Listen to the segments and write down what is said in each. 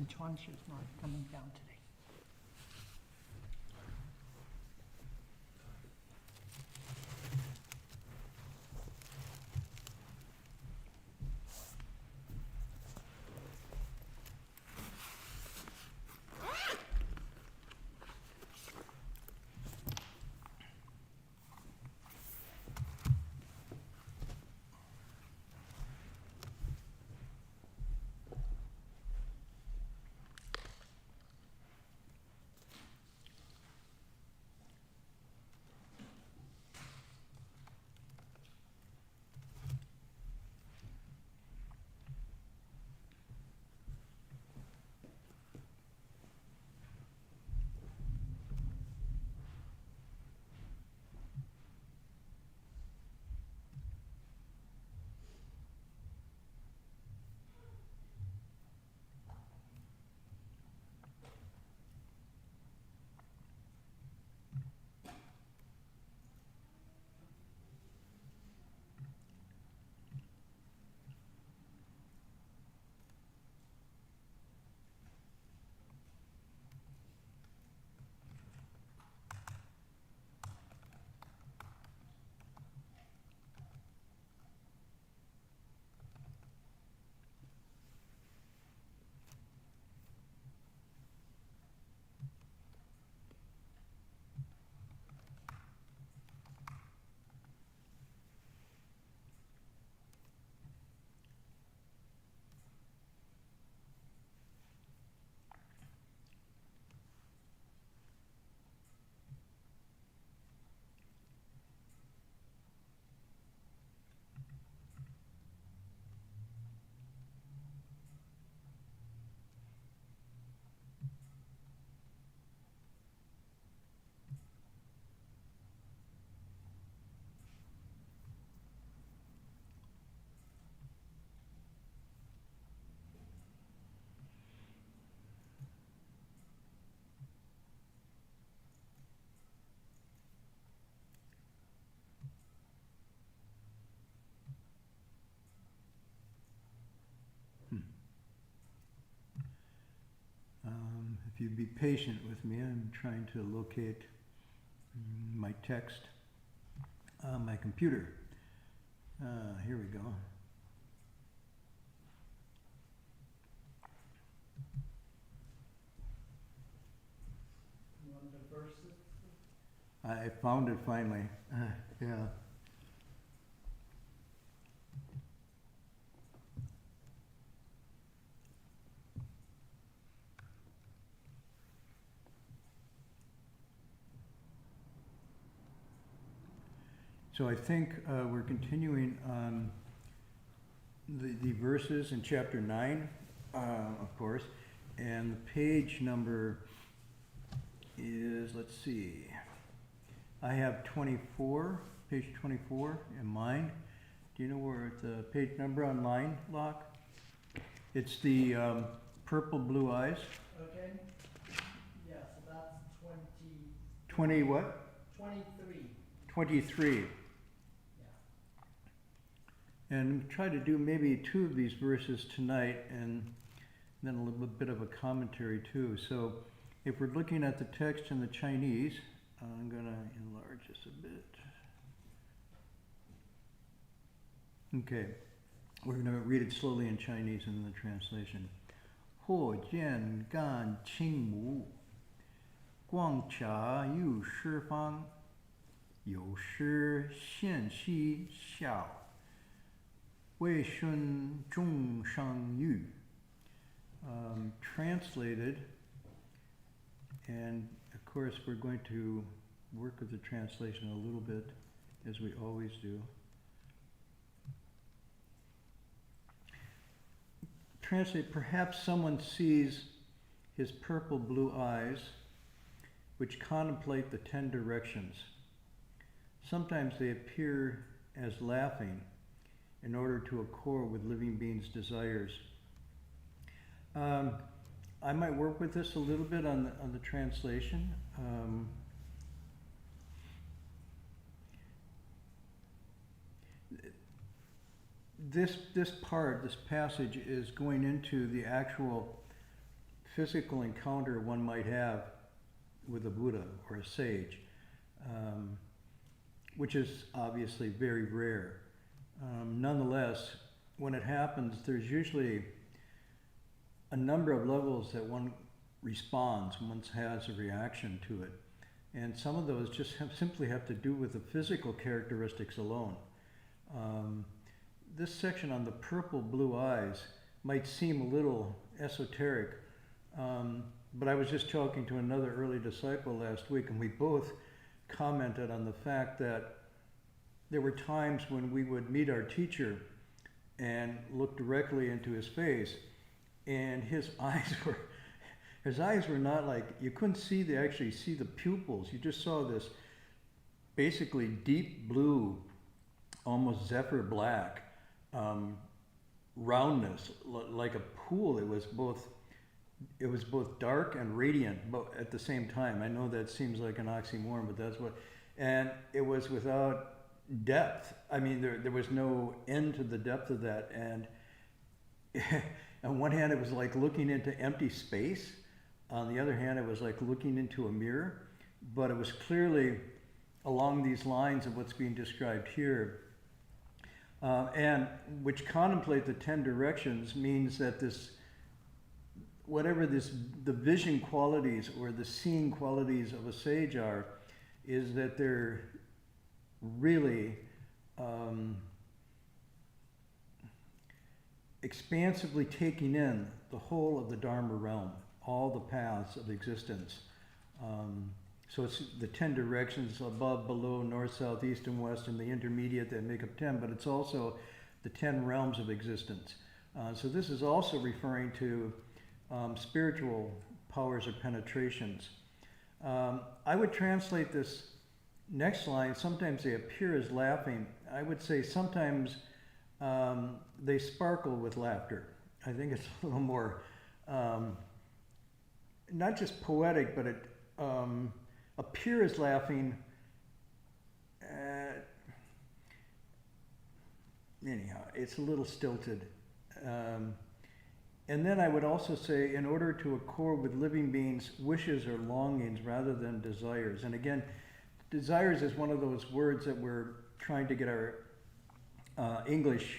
and Chuanshi is not coming down today. If you'd be patient with me, I'm trying to locate my text on my computer. Here we go. You want the verses? I found it finally. Yeah. So I think we're continuing on the verses in chapter 9, of course, and the page number is, let's see, I have 24, page 24 in mind. Do you know where the page number online, Locke? It's the purple blue eyes. Okay. Yeah, so that's 20 what? 23. 23. Yeah. And try to do maybe 2 of these verses tonight and then a little bit of a commentary too. So if we're looking at the text in the Chinese, I'm going to enlarge this a bit. Okay, we're going to read it slowly in Chinese and then the translation. 或见干清无，光察入十方，有时现西笑，为顺众生欲. Translated, and of course we're going to work with the translation a little bit, as we always do. Translate, perhaps someone sees his purple blue eyes, which contemplate the 10 directions. Sometimes they appear as laughing in order to accord with living beings' desires. I might work with this a little bit on the translation. This passage is going into the actual physical encounter one might have with a Buddha or a sage, which is obviously very rare. Nonetheless, when it happens, there's usually a number of levels that one responds, one has a reaction to it. And some of those just simply have to do with the physical characteristics alone. This section on the purple blue eyes might seem a little esoteric, but I was just talking to another early disciple last week, and we both commented on the fact that there were times when we would meet our teacher and look directly into his face, and his eyes were not like, you couldn't actually see the pupils. You just saw this basically deep blue, almost zephyr black, roundness, like a pool. It was both dark and radiant, but at the same time. I know that seems like an oxymoron, but that's what, and it was without depth. I mean, there was no end to the depth of that. And on one hand, it was like looking into empty space. On the other hand, it was like looking into a mirror, but it was clearly along these lines of what's being described here. And which contemplate the 10 directions means that the vision qualities or the seeing qualities of a sage are, is that they're really expansively taking in the whole of the Dharma realm, all the paths of existence. So it's the 10 directions, above, below, north, south, east, and west, and the intermediate that make up 10, but it's also the 10 realms of existence. So this is also referring to spiritual powers or penetrations. I would translate this next line, sometimes they appear as laughing. I would say sometimes they sparkle with laughter. I think it's a little more, not just poetic, but it appear as laughing. Anyhow, it's a little stilted. And then I would also say, in order to accord with living beings, wishes or longings rather than desires. And again, desires is one of those words that we're trying to get our English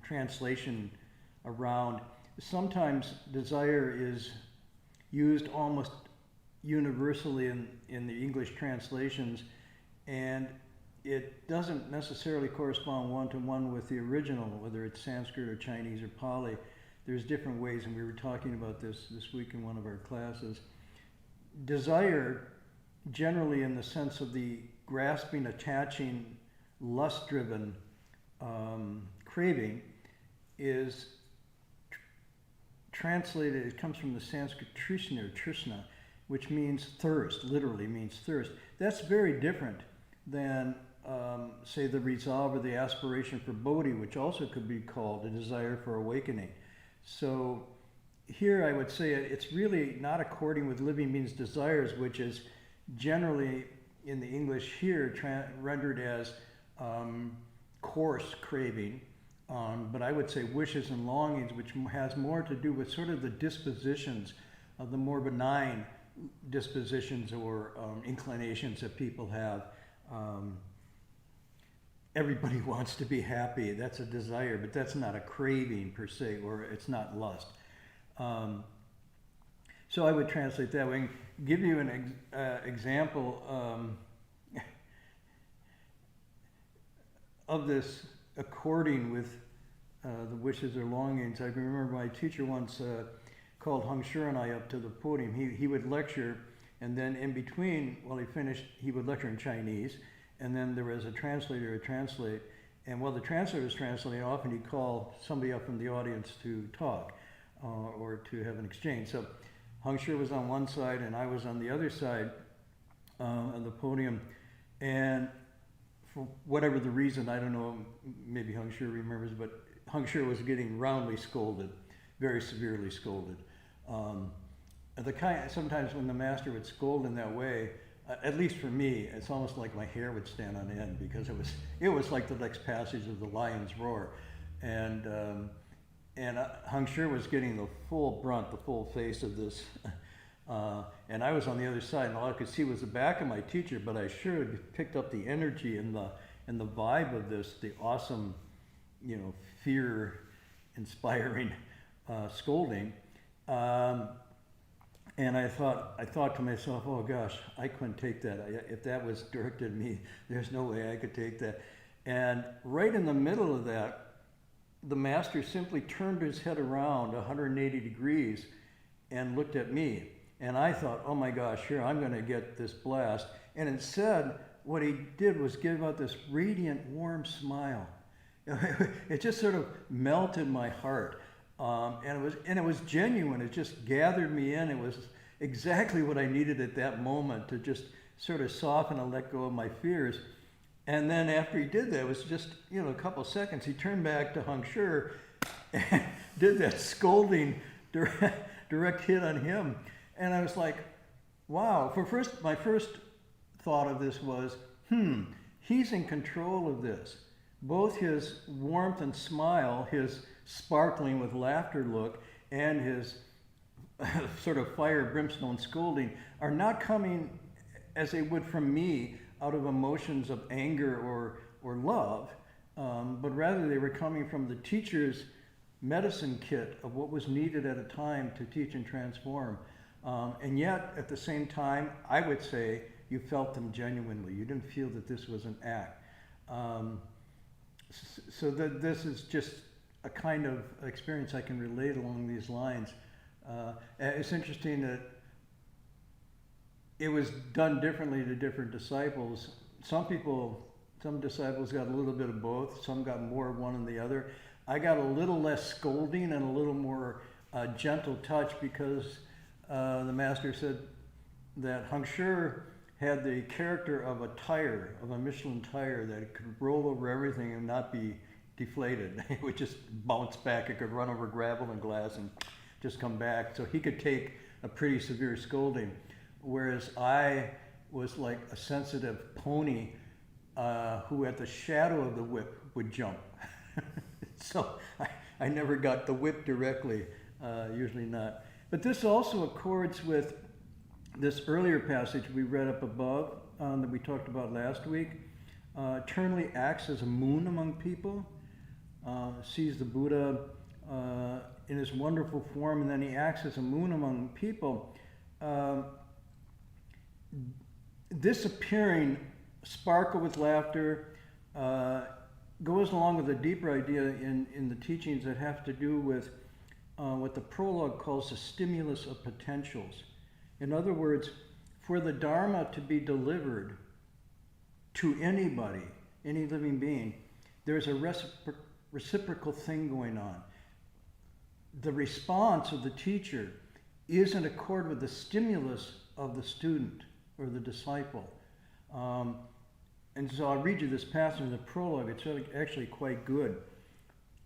translation around. Sometimes desire is used almost universally in the English translations, and it doesn't necessarily correspond one-to-one with the original, whether it's Sanskrit or Chinese or Pali. There's different ways, and we were talking about this week in one of our classes. Desire, generally in the sense of the grasping, attaching, lust-driven craving, is translated, it comes from the Sanskrit trishna or trishna, which means thirst, literally means thirst. That's very different than, say, the resolve or the aspiration for bodhi, which also could be called a desire for awakening. So here I would say it's really not according with living beings' desires, which is generally in the English here rendered as coarse craving, but I would say wishes and longings, which has more to do with sort of the dispositions of the more benign dispositions or inclinations that people have. Everybody wants to be happy. That's a desire, but that's not a craving per se, or it's not lust. So I would translate that way. Give you an example of this according with the wishes or longings. I remember my teacher once called Heng Sure and I up to the podium. He would lecture, and then in between, while he finished, he would lecture in Chinese, and then there was a translator to translate. And while the translator was translating, often he'd call somebody up from the audience to talk or to have an exchange. So Heng Sure was on one side, and I was on the other side of the podium. And for whatever the reason, I don't know, maybe Heng Sure remembers, but Heng Sure was getting roundly scolded, very severely scolded. Sometimes when the master would scold in that way, at least for me, it's almost like my hair would stand on end, because it was like the next passage of the lion's roar. And and Heng Sure was getting the full brunt, the full face of this. And I was on the other side, and all I could see was the back of my teacher, but I sure picked up the energy and the vibe of this, the awesome, fear-inspiring scolding. And I thought to myself, oh gosh, I couldn't take that. If that was directed at me, there's no way I could take that. And right in the middle of that, the master simply turned his head around 180 degrees and looked at me. And I thought, oh my gosh, here, I'm going to get this blast. And instead, what he did was give out this radiant, warm smile. It just sort of melted my heart. And it was genuine. It just gathered me in. It was exactly what I needed at that moment to just sort of soften and let go of my fears. And then after he did that, it was just, a couple seconds, he turned back to Heng Sure and did that scolding direct hit on him. And I was like, wow. My first thought of this was, he's in control of this. Both his warmth and smile, his sparkling with laughter look, and his sort of fire, brimstone scolding are not coming as they would from me out of emotions of anger or love, but rather they were coming from the teacher's medicine kit of what was needed at a time to teach and transform. And yet, at the same time, I would say you felt them genuinely. You didn't feel that this was an act. So that this is just a kind of experience I can relate along these lines. It's interesting that it was done differently to different disciples. Some disciples got a little bit of both. Some got more of one than the other. I got a little less scolding and a little more gentle touch because the master said that Heng Sure had the character of a Michelin tire that it could roll over everything and not be deflated. It would just bounce back. It could run over gravel and glass and just come back. So he could take a pretty severe scolding. Whereas I was like a sensitive pony who at the shadow of the whip would jump. So I never got the whip directly, usually not. But this also accords with this earlier passage we read up above that we talked about last week. Eternally acts as a moon among people, sees the Buddha in his wonderful form, and then he acts as a moon among people. This appearing sparkle with laughter goes along with a deeper idea in the teachings that have to do with what the prologue calls the stimulus of potentials. In other words, for the Dharma to be delivered to anybody, any living being, there's a reciprocal thing going on. The response of the teacher is in accord with the stimulus of the student or the disciple. And so I'll read you this passage in the prologue. It's actually quite good.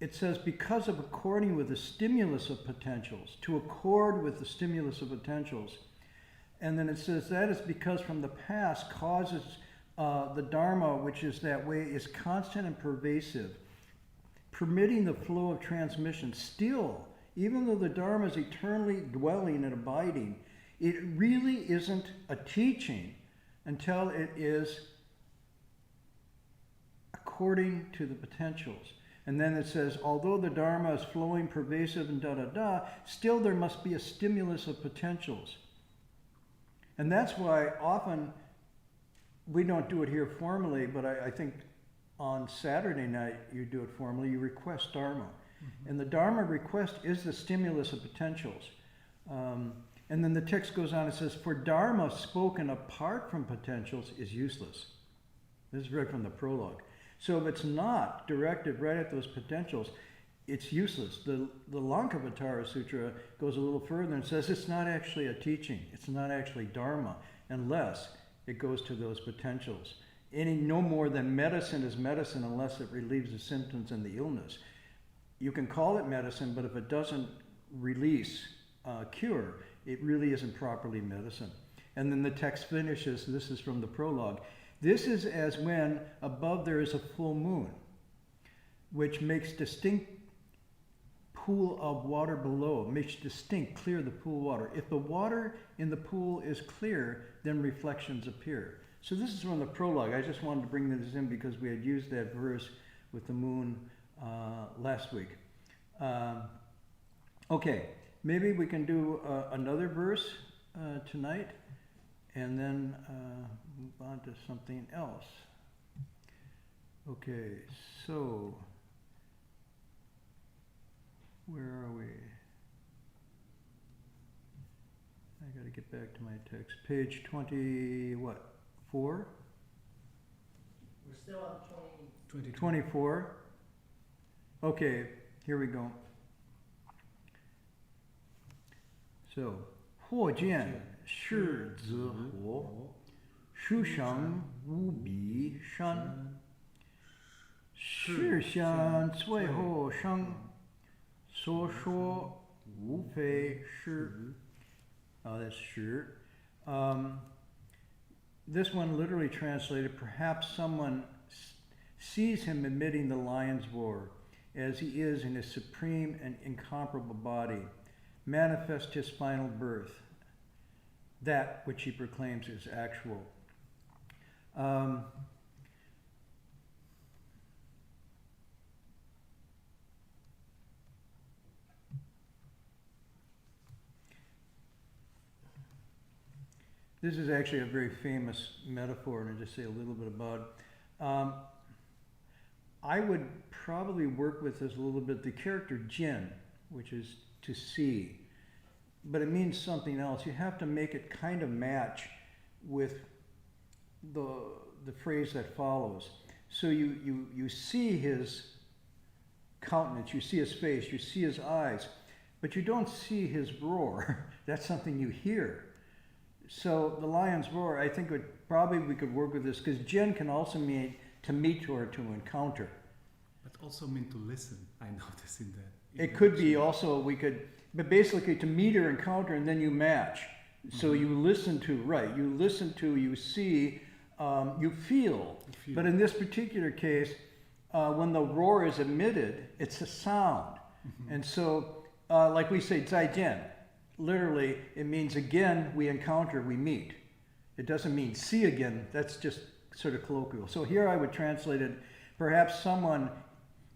It says, because of according with the stimulus of potentials, to accord with the stimulus of potentials. And then it says, that is because from the past causes the Dharma, which is that way, is constant and pervasive, permitting the flow of transmission. Still, even though the Dharma is eternally dwelling and abiding, it really isn't a teaching until it is according to the potentials. And then it says, although the Dharma is flowing, pervasive, and still there must be a stimulus of potentials. And that's why often we don't do it here formally, but I think on Saturday night you do it formally. You request Dharma. Mm-hmm. And the Dharma request is the stimulus of potentials. And then the text goes on and says, for Dharma spoken apart from potentials is useless. This is right from the prologue. So if it's not directed right at those potentials, it's useless. The Lankavatara Sutra goes a little further and says it's not actually a teaching. It's not actually Dharma unless it goes to those potentials. No more than medicine is medicine unless it relieves the symptoms and the illness. You can call it medicine, but if it doesn't release cure, it really isn't properly medicine. And then the text finishes, this is from the prologue, this is as when above there is a full moon, which makes distinct pool of water below, makes distinct, clear the pool water. If the water in the pool is clear, then reflections appear. So this is from the prologue. I just wanted to bring this in because we had used that verse with the moon last week. Okay, maybe we can do another verse tonight and then move on to something else. Okay, so where are we? I got to get back to my text. Page 20, what? 4? We're still on 24. Okay, here we go. So, 或见世子火，书上无比山，世相最后生，所说无非是。Oh, that's 是. This one literally translated, perhaps someone sees him emitting the lion's roar as he is in his supreme and incomparable body, manifest his final birth, that which he proclaims is actual. This is actually a very famous metaphor, and I'll just say a little bit about it. I would probably work with this a little bit. The character Jin, which is to see, but it means something else. You have to make it kind of match with the phrase that follows. So you see his countenance, you see his face, you see his eyes, but you don't see his roar. That's something you hear. So the lion's roar, I think we could work with this, because Jin can also mean to meet or to encounter. But also mean to listen, I noticed in that. It could be also, but basically to meet or encounter, and then you match. So you listen to, right, you listen to, you see, you feel. But in this particular case, when the roar is emitted, it's a sound. And so, like we say, 再见. Literally, it means again, we encounter, we meet. It doesn't mean see again, that's just sort of colloquial. So here I would translate it, perhaps someone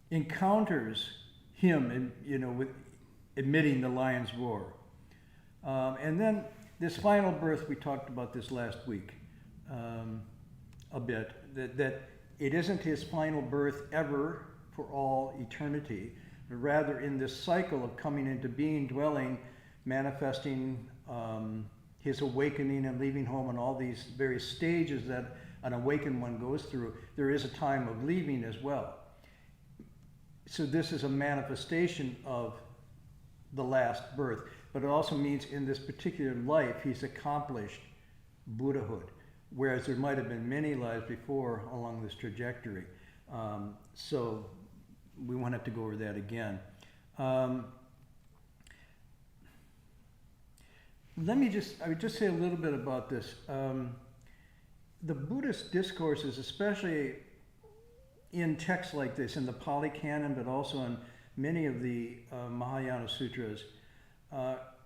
encounters him, with emitting the lion's roar. And then this final birth, we talked about this last week a bit, that it isn't his final birth ever for all eternity, but rather in this cycle of coming into being, dwelling, manifesting his awakening and leaving home, and all these various stages that an awakened one goes through, there is a time of leaving as well. So this is a manifestation of the last birth, but it also means in this particular life he's accomplished Buddhahood, whereas there might have been many lives before along this trajectory. So we won't have to go over that again. I would just say a little bit about this. The Buddhist discourses, especially in texts like this, in the Pali Canon, but also in many of the Mahayana sutras,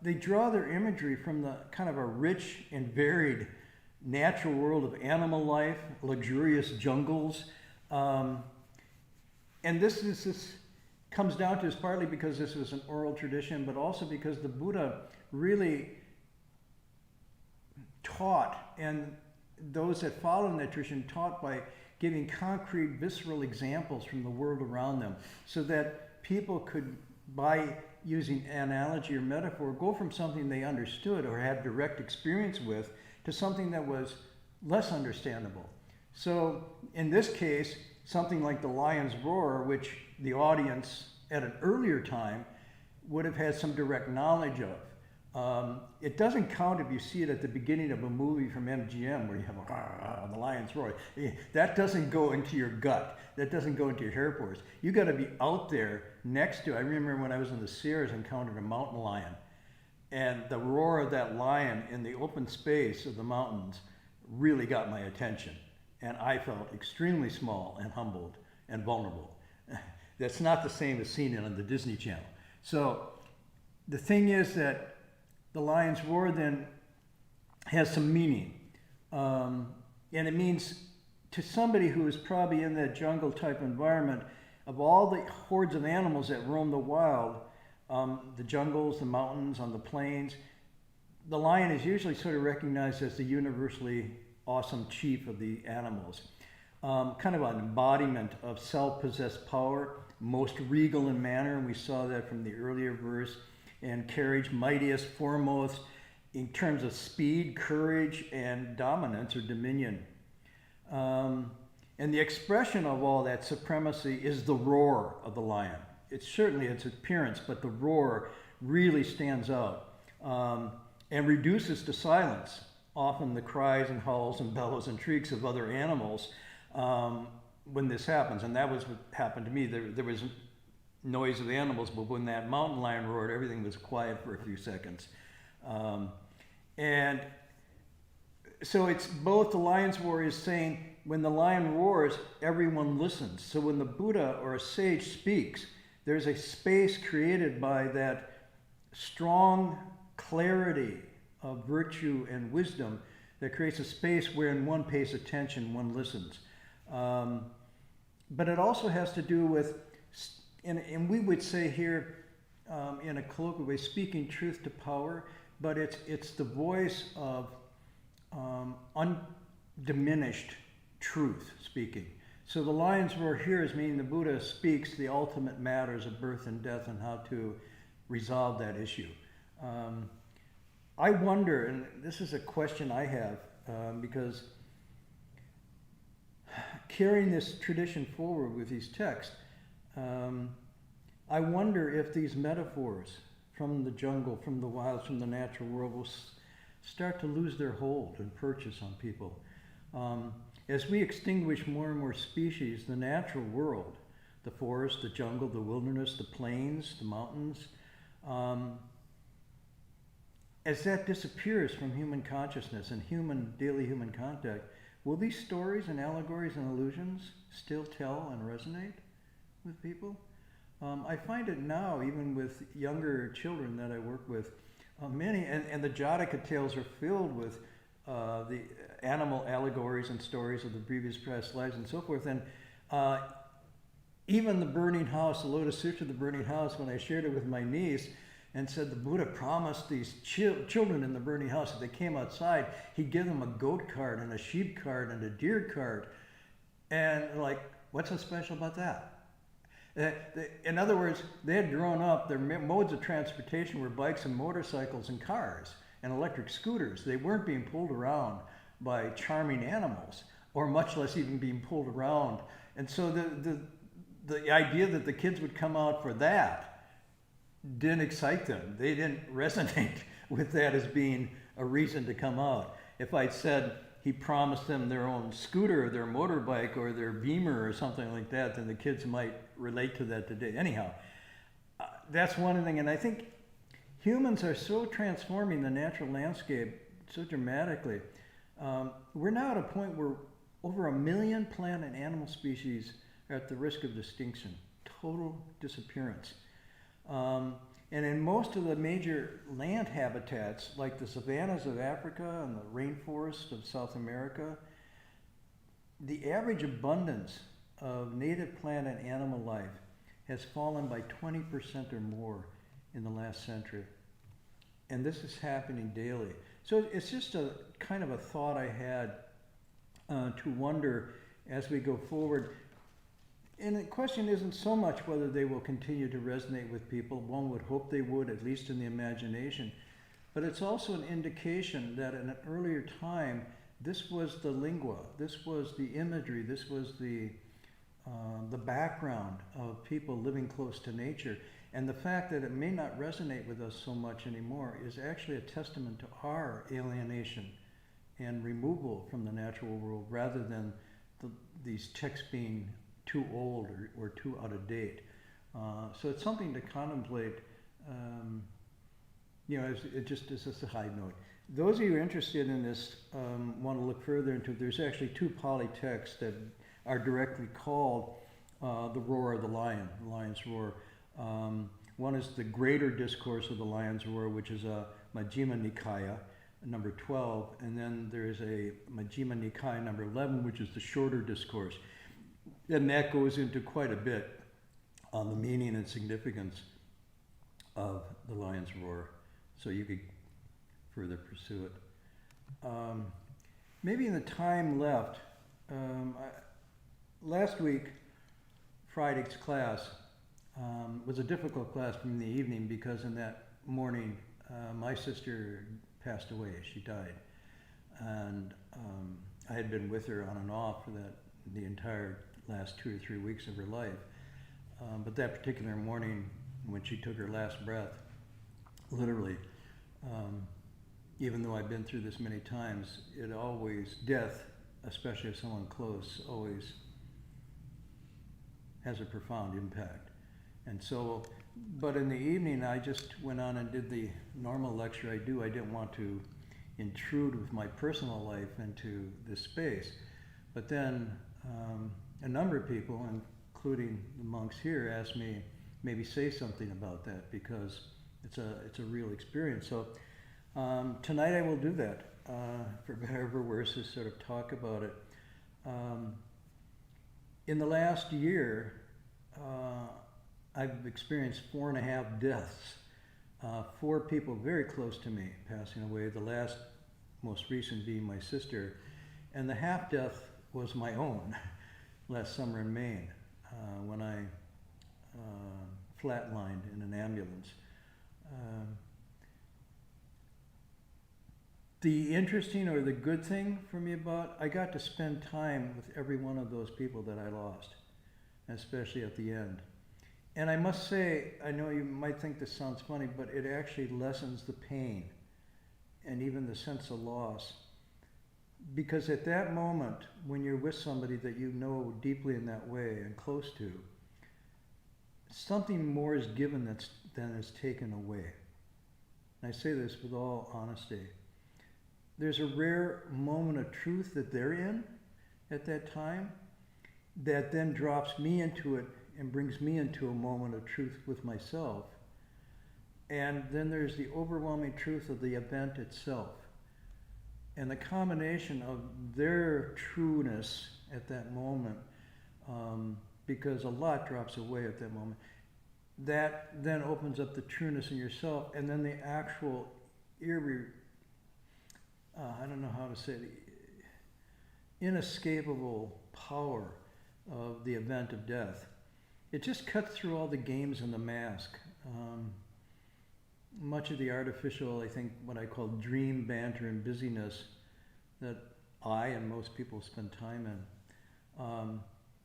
they draw their imagery from the kind of a rich and varied natural world of animal life, luxurious jungles. And this comes down to this partly because this was an oral tradition, but also because the Buddha really taught, and those that follow in that tradition taught by giving concrete, visceral examples from the world around them, so that people could, by using analogy or metaphor, go from something they understood or had direct experience with to something that was less understandable. So in this case, something like the lion's roar, which the audience at an earlier time would have had some direct knowledge of. It doesn't count if you see it at the beginning of a movie from MGM where you have the lion's roar. That doesn't go into your gut. That doesn't go into your hair pores. You got to be out there next to. I remember when I was in the Sierras, encountered a mountain lion, and the roar of that lion in the open space of the mountains really got my attention, and I felt extremely small and humbled and vulnerable. That's not the same as seeing it on the Disney Channel. So the thing is that the lion's roar then has some meaning. And it means to somebody who is probably in that jungle type environment, of all the hordes of animals that roam the wild, the jungles, the mountains, on the plains, the lion is usually sort of recognized as the universally awesome chief of the animals. Kind of an embodiment of self-possessed power, most regal in manner, and we saw that from the earlier verse, and carriage, mightiest, foremost, in terms of speed, courage, and dominance or dominion. And the expression of all that supremacy is the roar of the lion. It's certainly its appearance, but the roar really stands out and reduces to silence often the cries and howls and bellows and shrieks of other animals when this happens. And that was what happened to me. There was noise of animals, but when that mountain lion roared, everything was quiet for a few seconds. And so it's both the lion's roar is saying, when the lion roars, everyone listens. So when the Buddha or a sage speaks, there's a space created by that strong clarity of virtue and wisdom that creates a space wherein one pays attention, one listens. But it also has to do with, and we would say here in a colloquial way, speaking truth to power, but it's the voice of undiminished truth speaking. So the lion's roar here is meaning the Buddha speaks the ultimate matters of birth and death and how to resolve that issue. I wonder, and this is a question I have, because carrying this tradition forward with these texts, I wonder if these metaphors from the jungle, from the wilds, from the natural world will start to lose their hold and purchase on people. As we extinguish more and more species, the natural world, the forest, the jungle, the wilderness, the plains, the mountains, as that disappears from human consciousness and daily human contact, will these stories and allegories and illusions still tell and resonate with people? I find it now, even with younger children that I work with, many, and the Jataka tales are filled with the animal allegories and stories of the previous past lives and so forth. And even the burning house, the Lotus Sutra, the burning house, when I shared it with my niece and said the Buddha promised these children in the burning house, if they came outside, he'd give them a goat cart and a sheep cart and a deer cart. And like, what's so special about that? In other words, they had grown up, their modes of transportation were bikes and motorcycles and cars and electric scooters. They weren't being pulled around by charming animals, or much less even being pulled around. And so the idea that the kids would come out for that didn't excite them. They didn't resonate with that as being a reason to come out. If I'd said he promised them their own scooter or their motorbike or their Beamer or something like that, then the kids might relate to that today. Anyhow, that's one thing. And I think humans are so transforming the natural landscape so dramatically. We're now at a point where over 1 million plant and animal species are at the risk of extinction, total disappearance. And in most of the major land habitats, like the savannas of Africa and the rainforests of South America, the average abundance of native plant and animal life has fallen by 20% or more in the last century. And this is happening daily. So it's just a kind of a thought I had to wonder as we go forward. And the question isn't so much whether they will continue to resonate with people. One would hope they would, at least in the imagination. But it's also an indication that in an earlier time, this was the lingua, this was the imagery, this was the background of people living close to nature. And the fact that it may not resonate with us so much anymore is actually a testament to our alienation and removal from the natural world, rather than these texts being too old or too out of date. So it's something to contemplate, it just is just a high note. Those of you who are interested in this want to look further into it. There's actually 2 Pali texts that are directly called the roar of the lion, the lion's roar. One is the greater discourse of the Lion's Roar, which is a Majjhima Nikaya, number 12, and then there's a Majjhima Nikaya number 11, which is the shorter discourse. And that goes into quite a bit on the meaning and significance of the Lion's Roar, so you could further pursue it. Maybe in the time left, last week, Friday's class was a difficult class for me in the evening because in that morning, my sister passed away. She died. And I had been with her on and off for the entire last 2 or 3 weeks of her life. But that particular morning, when she took her last breath, literally, even though I've been through this many times, death, especially of someone close, always has a profound impact. And so, but in the evening, I just went on and did the normal lecture I do. I didn't want to intrude with my personal life into this space. But then a number of people, including the monks here, asked me maybe say something about that because it's a real experience. So tonight I will do that, for better or for worse, to sort of talk about it. In the last year, I've experienced 4.5 deaths. 4 people very close to me passing away, the last most recent being my sister. And the half death was my own last summer in Maine when I flatlined in an ambulance. The interesting or the good thing for me I got to spend time with every one of those people that I lost, especially at the end. And I must say, I know you might think this sounds funny, but it actually lessens the pain and even the sense of loss. Because at that moment, when you're with somebody that you know deeply in that way and close to, something more is given than is taken away. And I say this with all honesty. There's a rare moment of truth that they're in at that time that then drops me into it and brings me into a moment of truth with myself. And then there's the overwhelming truth of the event itself. And the combination of their trueness at that moment, because a lot drops away at that moment, that then opens up the trueness in yourself, and then the actual I don't know how to say it, inescapable power of the event of death. It just cuts through all the games and the mask. Much of the artificial, I think, what I call dream banter and busyness that I and most people spend time in.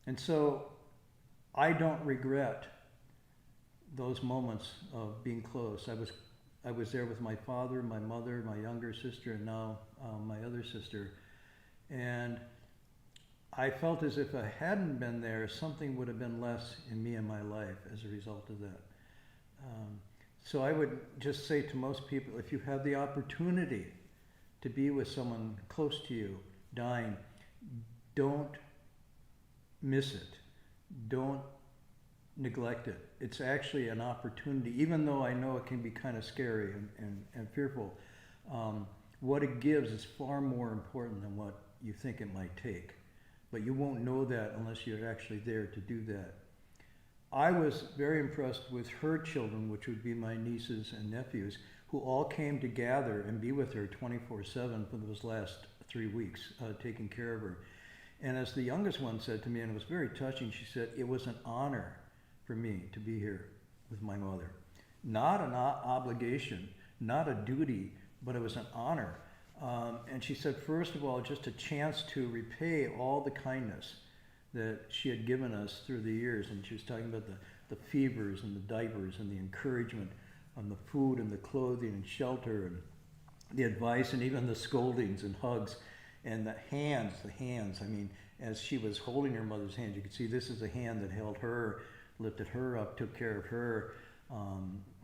And so I don't regret those moments of being close. I was there with my father, my mother, my younger sister, and now my other sister. And I felt as if I hadn't been there, something would have been less in me and my life as a result of that. So I would just say to most people, if you have the opportunity to be with someone close to you dying, don't miss it. Don't neglect it. It's actually an opportunity, even though I know it can be kind of scary and fearful. What it gives is far more important than what you think it might take. But you won't know that unless you're actually there to do that. I was very impressed with her children, which would be my nieces and nephews, who all came to gather and be with her 24/7 for those last 3 weeks, taking care of her. And as the youngest one said to me, and it was very touching, she said, it was an honor for me to be here with my mother. Not an obligation, not a duty, but it was an honor. And she said, first of all, just a chance to repay all the kindness that she had given us through the years. And she was talking about the fevers and the diapers and the encouragement on the food and the clothing and shelter and the advice and even the scoldings and hugs and the hands. I mean, as she was holding her mother's hand, you could see this is a hand that held her, lifted her up, took care of her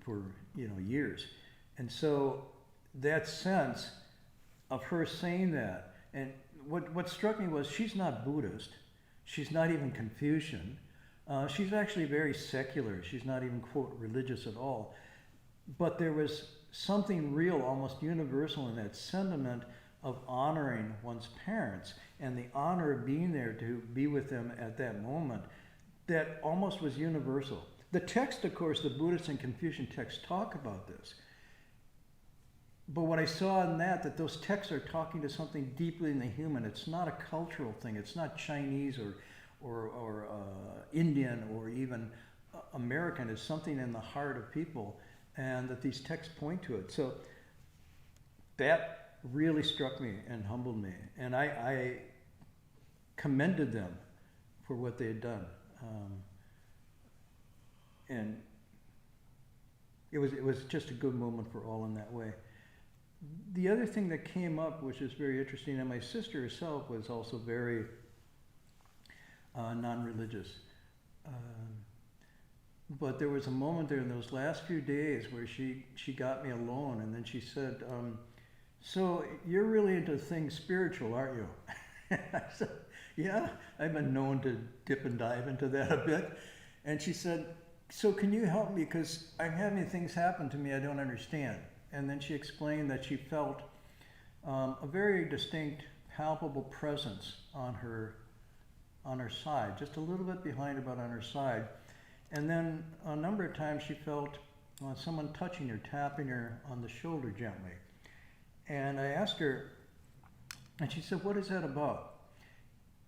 for years. And so that sense of her saying that, and what struck me was she's not Buddhist, she's not even Confucian, She's actually very secular. She's not even, quote, religious at all. But there was something real, almost universal in that sentiment of honoring one's parents and the honor of being there to be with them at that moment that almost was universal. The text, of course, the Buddhist and Confucian texts talk about this. But what I saw in that those texts are talking to something deeply in the human. It's not a cultural thing. It's not Chinese or Indian or even American. It's something in the heart of people, and that these texts point to it. So that really struck me and humbled me, and I commended them for what they had done. And it was just a good moment for all in that way. The other thing that came up, which is very interesting, and my sister herself was also very non-religious. But there was a moment there in those last few days where she got me alone, and then she said, so you're really into things spiritual, aren't you? I said, yeah, I've been known to dip and dive into that a bit. And she said, so can you help me, because I'm having things happen to me I don't understand. And then she explained that she felt a very distinct, palpable presence on her side, just a little bit behind her, but on her side. And then a number of times she felt someone touching her, tapping her on the shoulder gently. And I asked her, and she said, what is that about?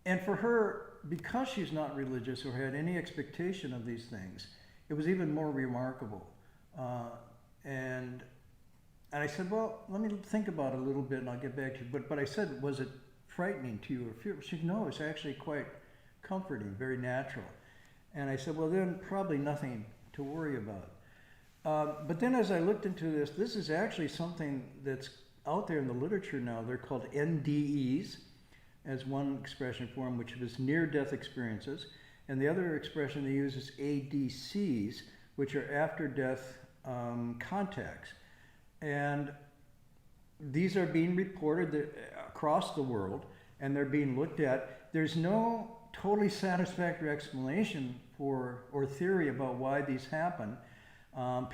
And for her, because she's not religious or had any expectation of these things, it was even more remarkable. And I said, well, let me think about it a little bit and I'll get back to you. But I said, was it frightening to you or fearful? She said, no, it's actually quite comforting, very natural. And I said, well, then probably nothing to worry about. But then as I looked into this is actually something that's out there in the literature now. They're called NDEs, as one expression for them, which is near-death experiences. And the other expression they use is ADCs, which are after-death contacts. And these are being reported across the world, and they're being looked at. There's no totally satisfactory explanation for or theory about why these happen. Some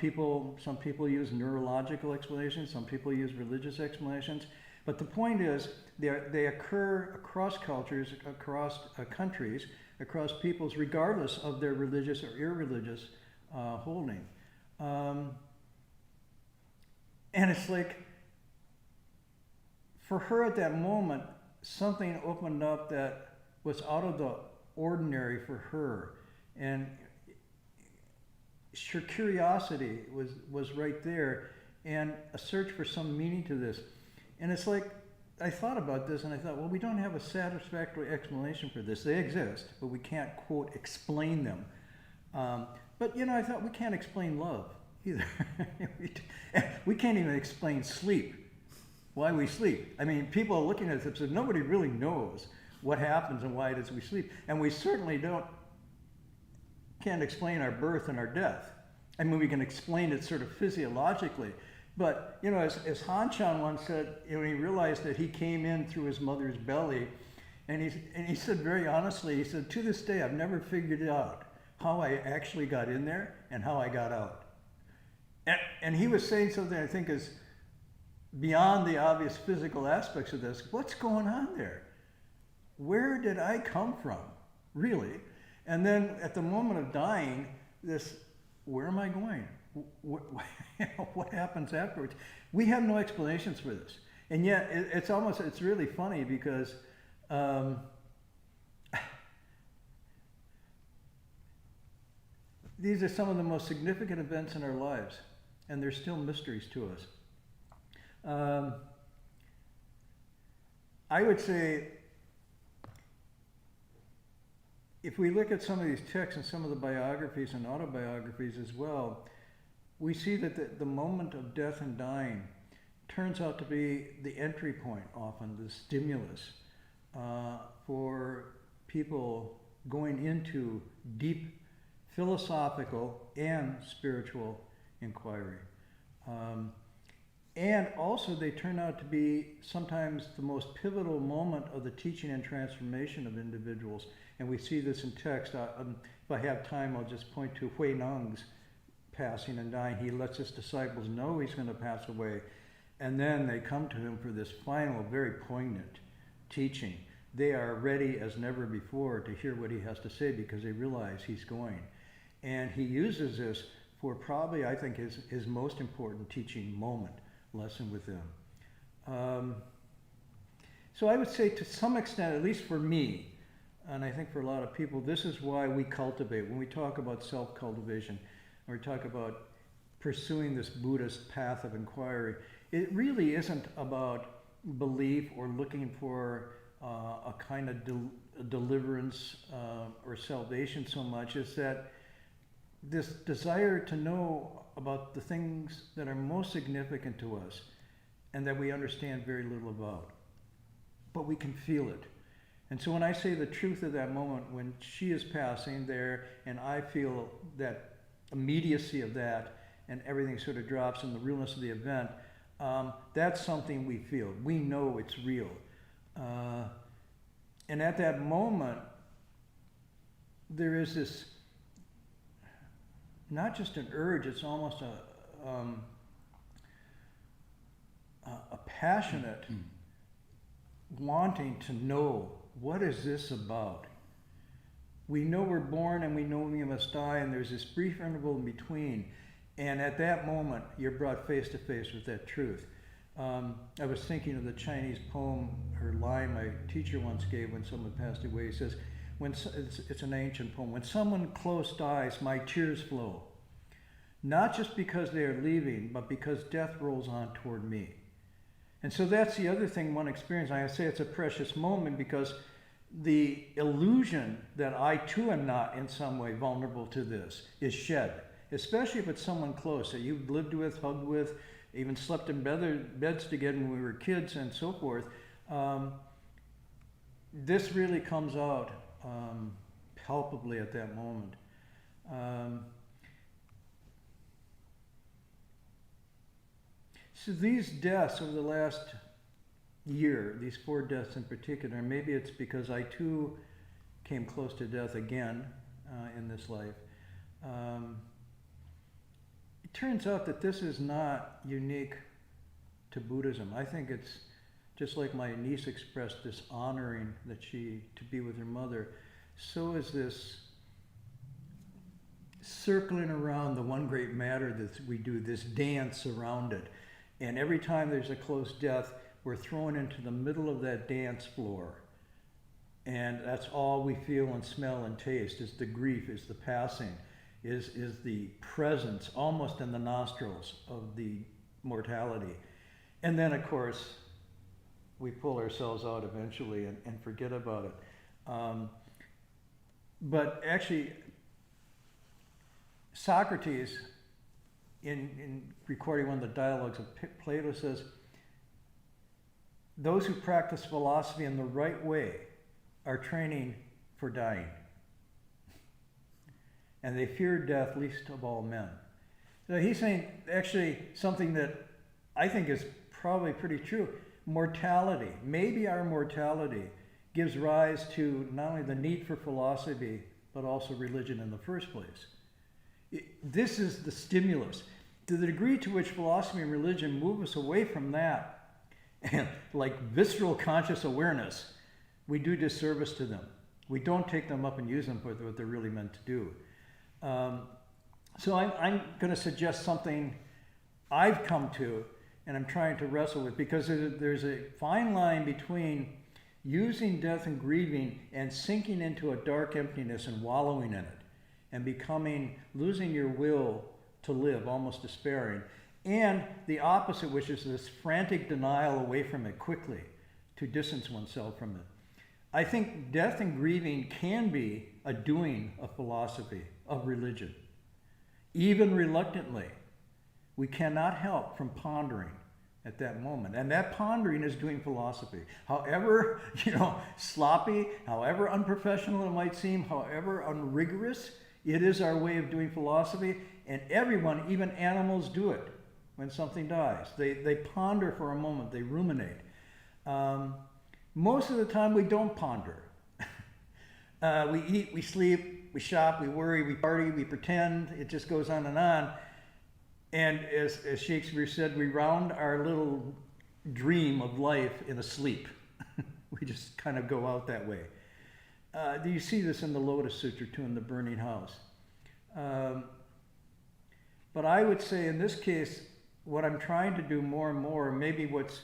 people use neurological explanations, some people use religious explanations. But the point is, they occur across cultures, across countries, across peoples, regardless of their religious or irreligious holding. And it's like, for her at that moment, something opened up that was out of the ordinary for her. And her curiosity was right there, and a search for some meaning to this. And it's like, I thought about this and I thought, well, we don't have a satisfactory explanation for this. They exist, but we can't, quote, explain them. But, I thought we can't explain love either. We can't even explain sleep, why we sleep. I mean, people are looking at this and nobody really knows what happens and why it is we sleep. And we certainly can't explain our birth and our death. I mean, we can explain it sort of physiologically. But, as Han Chan once said, he realized that he came in through his mother's belly, and he said very honestly, he said, to this day, I've never figured out how I actually got in there and how I got out. And he was saying something I think is beyond the obvious physical aspects of this. What's going on there? Where did I come from, really? And then at the moment of dying, where am I going? What happens afterwards? We have no explanations for this. And yet, it's really funny because these are some of the most significant events in our lives, and they're still mysteries to us. I would say, if we look at some of these texts and some of the biographies and autobiographies as well, we see that the moment of death and dying turns out to be the entry point, often the stimulus for people going into deep philosophical and spiritual inquiry. And also they turn out to be sometimes the most pivotal moment of the teaching and transformation of individuals. And we see this in text. If I have time, I'll just point to Hui Neng's passing and dying. He lets his disciples know he's going to pass away. And then they come to him for this final, very poignant teaching. They are ready as never before to hear what he has to say because they realize he's going. And he uses this for probably, I think, his most important teaching moment, lesson with them. So I would say to some extent, at least for me, and I think for a lot of people, this is why we cultivate. When we talk about self-cultivation, or we talk about pursuing this Buddhist path of inquiry, it really isn't about belief or looking for a kind of deliverance or salvation so much as that this desire to know about the things that are most significant to us and that we understand very little about, but we can feel it. And so when I say the truth of that moment, when she is passing there and I feel that immediacy of that and everything sort of drops in the realness of the event, that's something we feel. We know it's real. And at that moment, there is this, not just an urge, it's almost a passionate wanting to know, what is this about? We know we're born and we know we must die, and there's this brief interval in between. And at that moment, you're brought face to face with that truth. I was thinking of the Chinese poem or line my teacher once gave when someone passed away. He says, it's an ancient poem, when someone close dies, my tears flow. Not just because they are leaving, but because death rolls on toward me. And so that's the other thing one experiences. I say it's a precious moment because the illusion that I too am not in some way vulnerable to this is shed, especially if it's someone close that you've lived with, hugged with, even slept in beds together when we were kids and so forth. This really comes out palpably at that moment. So these deaths over the last year, these 4 deaths in particular, maybe it's because I too came close to death again in this life. It turns out that this is not unique to Buddhism. I think it's just like my niece expressed this honoring that to be with her mother, so is this circling around the one great matter that we do, this dance around it. And every time there's a close death, we're thrown into the middle of that dance floor. And that's all we feel and smell and taste is the grief, is the passing, is the presence almost in the nostrils of the mortality. And then, of course, we pull ourselves out eventually and forget about it. But actually, Socrates, in recording one of the dialogues of Plato, says, those who practice philosophy in the right way are training for dying. And they fear death least of all men. So he's saying actually something that I think is probably pretty true. Mortality, maybe our mortality, gives rise to not only the need for philosophy, but also religion in the first place. This is the stimulus. To the degree to which philosophy and religion move us away from that, and like visceral conscious awareness, we do disservice to them. We don't take them up and use them for what they're really meant to do. So I'm going to suggest something I've come to and I'm trying to wrestle with, because there's a fine line between using death and grieving and sinking into a dark emptiness and wallowing in it and losing your will to live, almost despairing, and the opposite, which is this frantic denial away from it quickly, to distance oneself from it. I think death and grieving can be a doing of philosophy, of religion. Even reluctantly, we cannot help from pondering at that moment. And that pondering is doing philosophy. However, sloppy, however unprofessional it might seem, however unrigorous, it is our way of doing philosophy. And everyone, even animals, do it when something dies. They ponder for a moment, they ruminate. Most of the time we don't ponder. We eat, we sleep, we shop, we worry, we party, we pretend. It just goes on. And as Shakespeare said, we round our little dream of life in a sleep. We just kind of go out that way. Do you see this in the Lotus Sutra too, in the burning house? But I would say in this case, what I'm trying to do more and more, maybe what's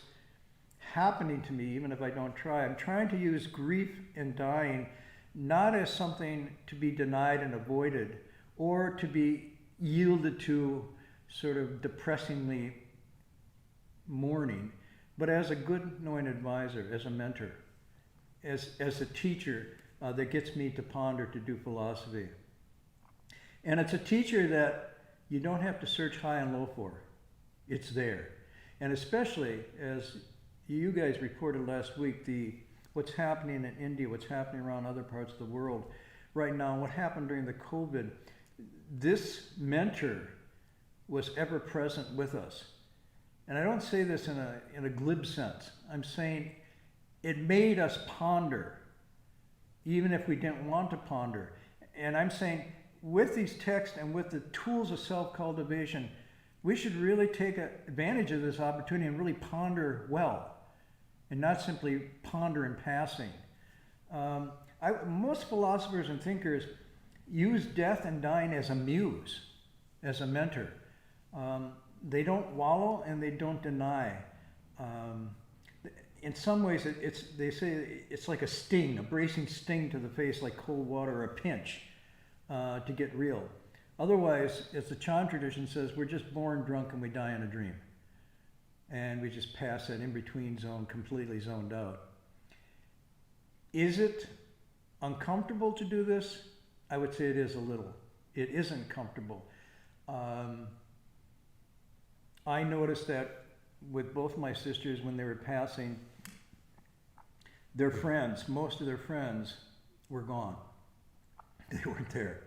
happening to me, even if I don't try, I'm trying to use grief and dying not as something to be denied and avoided or to be yielded to sort of depressingly mourning, but as a good knowing advisor, as a mentor, as a teacher that gets me to ponder, to do philosophy. And it's a teacher that you don't have to search high and low for. It's there. And especially as you guys reported last week, what's happening in India, what's happening around other parts of the world right now, what happened during the COVID, this mentor was ever present with us. And I don't say this in a glib sense. I'm saying it made us ponder, even if we didn't want to ponder. And I'm saying with these texts and with the tools of self-cultivation, we should really take advantage of this opportunity and really ponder well, and not simply ponder in passing. Most philosophers and thinkers use death and dying as a muse, as a mentor. They don't wallow and they don't deny. In some ways, they say it's like a sting, a bracing sting to the face, like cold water or a pinch to get real. Otherwise, as the Chan tradition says, we're just born drunk and we die in a dream. And we just pass that in-between zone, completely zoned out. Is it uncomfortable to do this? I would say it is a little. It isn't comfortable. I noticed that with both my sisters when they were passing, their friends, most of their friends were gone. They weren't there.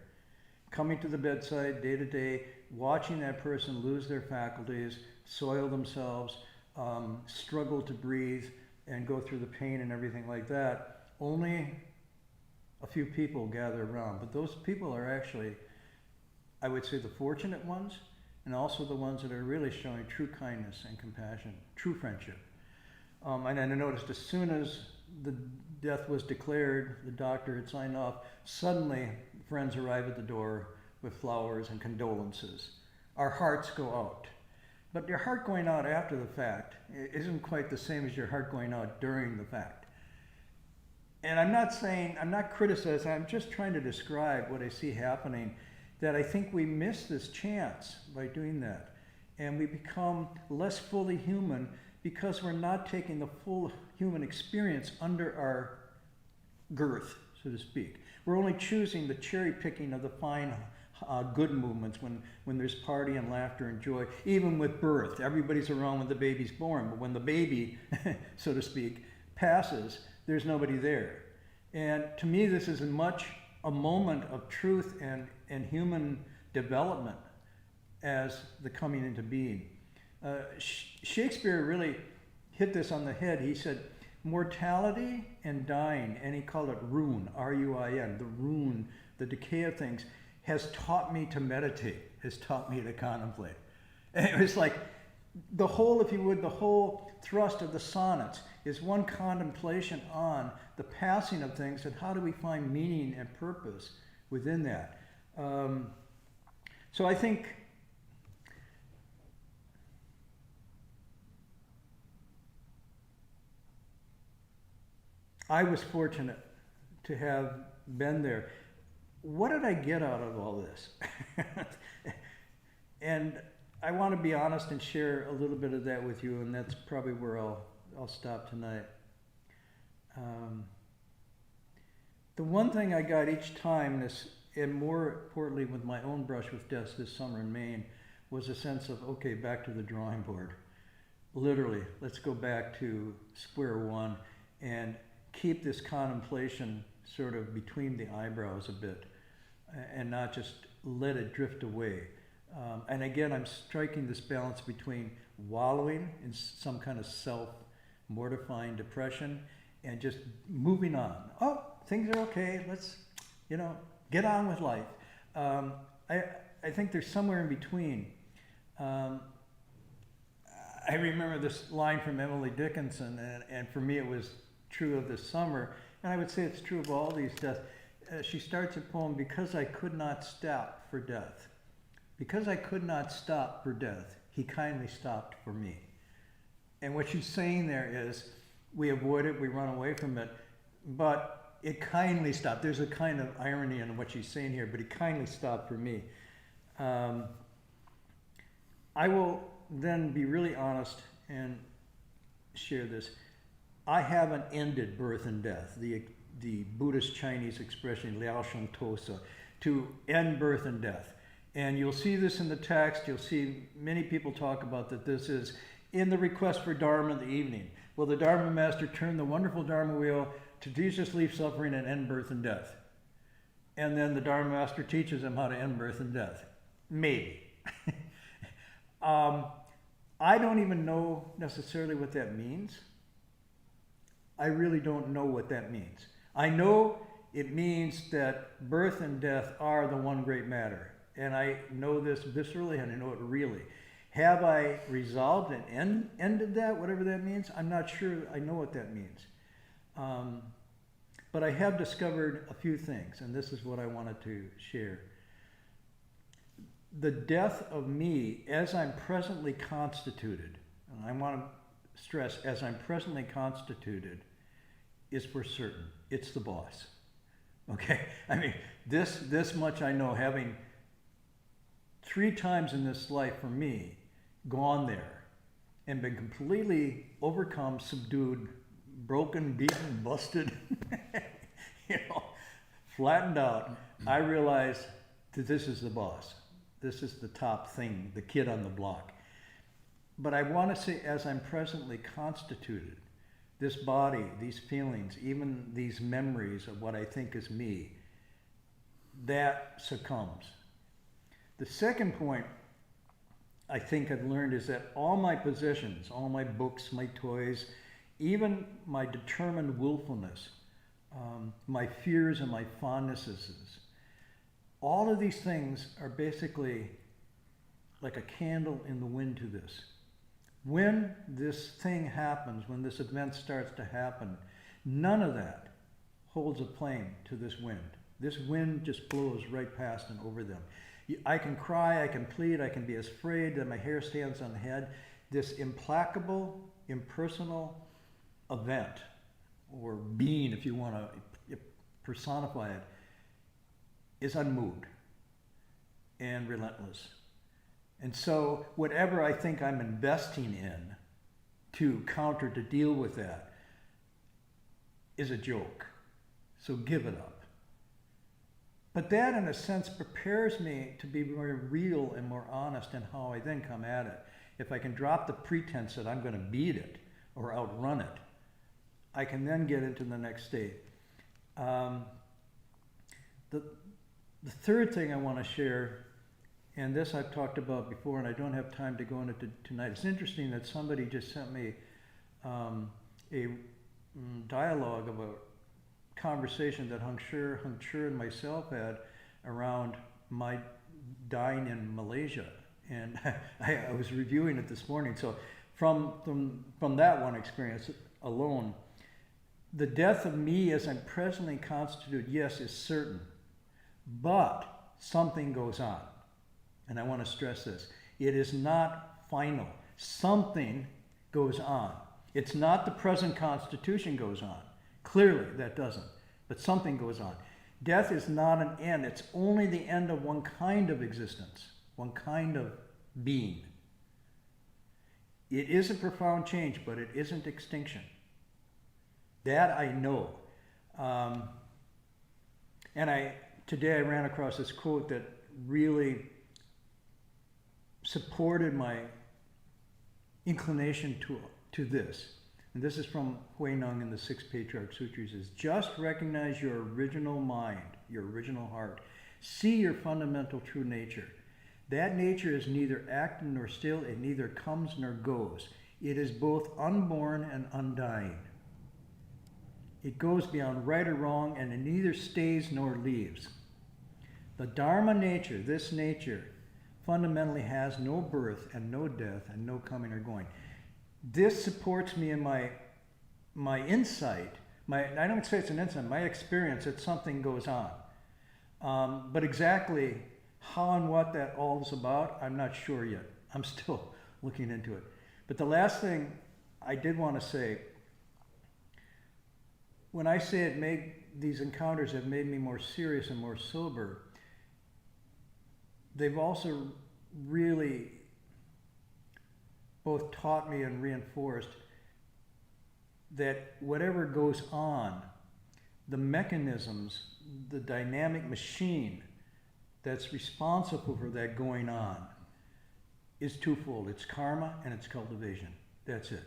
Coming to the bedside day to day, watching that person lose their faculties, soil themselves, struggle to breathe, and go through the pain and everything like that. Only a few people gather around, but those people are actually, I would say, the fortunate ones, and also the ones that are really showing true kindness and compassion, true friendship. And I noticed as soon as the death was declared, the doctor had signed off, suddenly friends arrive at the door with flowers and condolences. Our hearts go out. But your heart going out after the fact isn't quite the same as your heart going out during the fact. And I'm not criticizing, I'm just trying to describe what I see happening, that I think we miss this chance by doing that. And we become less fully human because we're not taking the full human experience under our girth, so to speak. We're only choosing the cherry picking of the fine good movements when there's party and laughter and joy. Even with birth, everybody's around when the baby's born, but when the baby, so to speak, passes, there's nobody there. And to me, this is much a moment of truth and human development as the coming into being. Shakespeare really hit this on the head. He said, mortality and dying, and he called it ruin, R-U-I-N, the ruin, the decay of things, has taught me to meditate, has taught me to contemplate. And it was like the whole, if you would, the whole thrust of the sonnets is one contemplation on the passing of things and how do we find meaning and purpose within that. So I think I was fortunate to have been there. What did I get out of all this? And I want to be honest and share a little bit of that with you, and that's probably where I'll stop tonight. The one thing I got each time, and more importantly with my own brush with death this summer in Maine, was a sense of, okay, back to the drawing board. Literally, let's go back to square one and keep this contemplation sort of between the eyebrows a bit and not just let it drift away. And again, I'm striking this balance between wallowing in some kind of self-mortifying depression and just moving on. Oh, things are okay. Let's, get on with life. I think there's somewhere in between. I remember this line from Emily Dickinson, and for me it was true of this summer, and I would say it's true of all these deaths. She starts her poem, "Because I could not stop for death. Because I could not stop for death, he kindly stopped for me." And what she's saying there is, we avoid it, we run away from it, but it kindly stopped. There's a kind of irony in what she's saying here, but he kindly stopped for me. I will then be really honest and share this. I haven't ended birth and death, the Buddhist Chinese expression, Liao Sheng Tosa, to end birth and death. And you'll see this in the text. You'll see many people talk about that this is in the request for Dharma in the evening. Will the Dharma master turn the wonderful Dharma wheel to Jesus leave suffering and end birth and death? And then the Dharma master teaches them how to end birth and death. Maybe. I don't even know necessarily what that means. I really don't know what that means. I know it means that birth and death are the one great matter. And I know this viscerally, and I know it really. Have I resolved and ended that, whatever that means? I'm not sure I know what that means. But I have discovered a few things, and this is what I wanted to share. The death of me as I'm presently constituted, and I want to stress, as I'm presently constituted, is for certain. It's the boss. Okay? I mean, this much I know, having 3 times in this life for me gone there and been completely overcome, subdued, broken, beaten, busted, flattened out. I realized that this is the boss. This is the top thing, the kid on the block. But I want to say, as I'm presently constituted, this body, these feelings, even these memories of what I think is me, that succumbs. The second point I think I've learned is that all my possessions, all my books, my toys, even my determined willfulness, my fears and my fondnesses, all of these things are basically like a candle in the wind to this. When this thing happens, when this event starts to happen, none of that holds a claim to this wind. This wind just blows right past and over them. I can cry, I can plead, I can be as afraid that my hair stands on the head. This implacable, impersonal event, or being, if you want to personify it, is unmoved and relentless. And so whatever I think I'm investing in to counter, to deal with that, is a joke. So give it up. But that, in a sense, prepares me to be more real and more honest in how I then come at it. If I can drop the pretense that I'm going to beat it or outrun it, I can then get into the next state. The third thing I want to share, and this I've talked about before, and I don't have time to go into it tonight. It's interesting that somebody just sent me a dialogue of a conversation that Heng Sure and myself had around my dying in Malaysia, and I was reviewing it this morning. So from that one experience alone, the death of me as I'm presently constituted, yes, is certain, but something goes on. And I want to stress this. It is not final. Something goes on. It's not the present constitution goes on. Clearly, that doesn't. But something goes on. Death is not an end. It's only the end of one kind of existence, one kind of being. It is a profound change, but it isn't extinction. That I know. And today I ran across this quote that really supported my inclination to this. And this is from Huineng in the Sixth Patriarch Sutra. He says, just recognize your original mind, your original heart. See your fundamental true nature. That nature is neither active nor still, it neither comes nor goes. It is both unborn and undying. It goes beyond right or wrong, and it neither stays nor leaves. The Dharma nature, this nature, fundamentally has no birth and no death and no coming or going. This supports me in my insight. I don't say it's an insight, my experience that something goes on. But exactly how and what that all is about, I'm not sure yet. I'm still looking into it. But the last thing I did want to say, when I say these encounters have made me more serious and more sober, they've also really both taught me and reinforced that whatever goes on, the mechanisms, the dynamic machine that's responsible for that going on is twofold. It's karma and it's cultivation. That's it.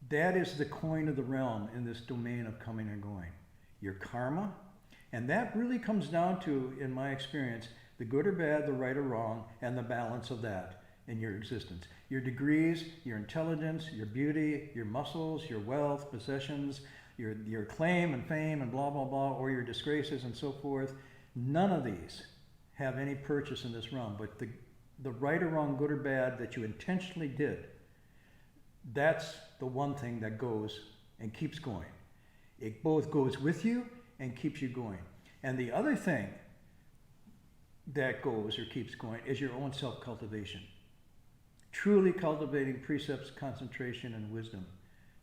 That is the coin of the realm in this domain of coming and going. Your karma, and that really comes down to, in my experience, the good or bad, the right or wrong, and the balance of that in your existence. Your degrees, your intelligence, your beauty, your muscles, your wealth, possessions, your claim and fame and blah, blah, blah, or your disgraces and so forth. None of these have any purchase in this realm, but the right or wrong, good or bad that you intentionally did, that's the one thing that goes and keeps going. It both goes with you and keeps you going. And the other thing that goes or keeps going is your own self-cultivation. Truly cultivating precepts, concentration, and wisdom,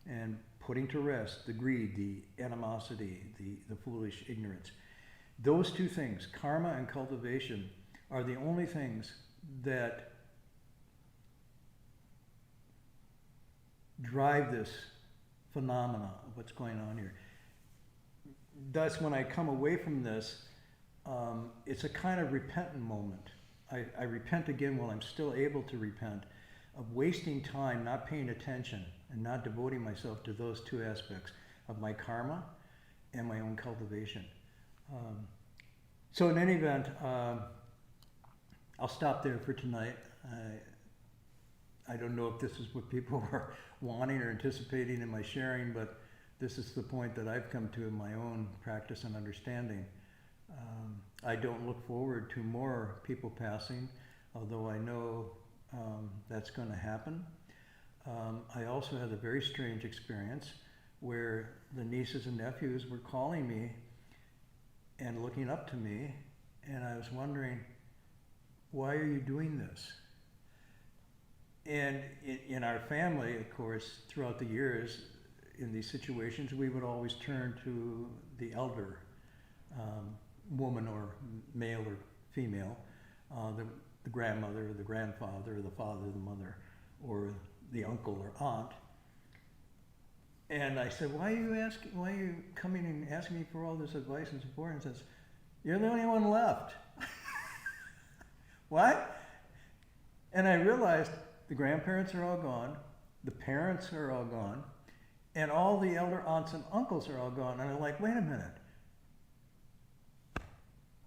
and putting to rest the greed, the animosity, the foolish ignorance. Those two things, karma and cultivation, are the only things that drive this phenomena of what's going on here. Thus, when I come away from this, it's a kind of repentant moment. I repent again while I'm still able to repent, of wasting time, not paying attention, and not devoting myself to those two aspects of my karma and my own cultivation. So in any event, I'll stop there for tonight. I don't know if this is what people are wanting or anticipating in my sharing, but this is the point that I've come to in my own practice and understanding. I don't look forward to more people passing, although I know that's going to happen. I also had a very strange experience where the nieces and nephews were calling me and looking up to me, and I was wondering, why are you doing this? And in our family, of course, throughout the years, in these situations, we would always turn to the elder woman or male or female, the grandmother, or the grandfather, or the father, the mother, or the uncle or aunt. And I said, why are you coming and asking me for all this advice and support? And says, you're the only one left. What? And I realized the grandparents are all gone, the parents are all gone, and all the elder aunts and uncles are all gone. And I'm like, wait a minute.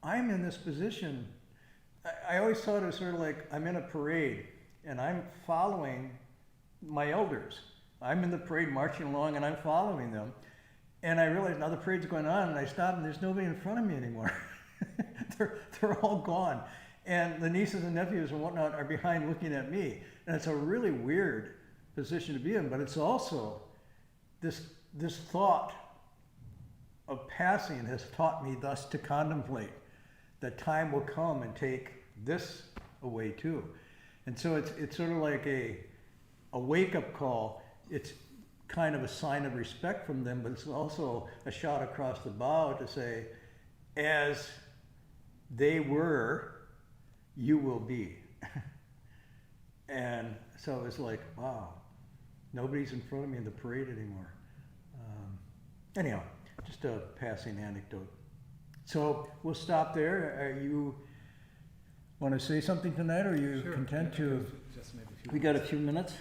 I'm in this position. I always thought it was sort of like I'm in a parade and I'm following my elders. I'm in the parade marching along and I'm following them. And I realized now the parade's going on, and I stop and there's nobody in front of me anymore. they're all gone. And the nieces and nephews and whatnot are behind looking at me. And it's a really weird position to be in, but it's also this thought of passing has taught me thus to contemplate that time will come and take this away too. And so it's sort of like a wake-up call. It's kind of a sign of respect from them, but it's also a shot across the bow to say, as they were, you will be. And so it's like, wow, nobody's in front of me in the parade anymore. Anyhow, just a passing anecdote. So we'll stop there. You want to say something tonight, or are you Sure. content Yeah, to? just maybe a few We got a few minutes.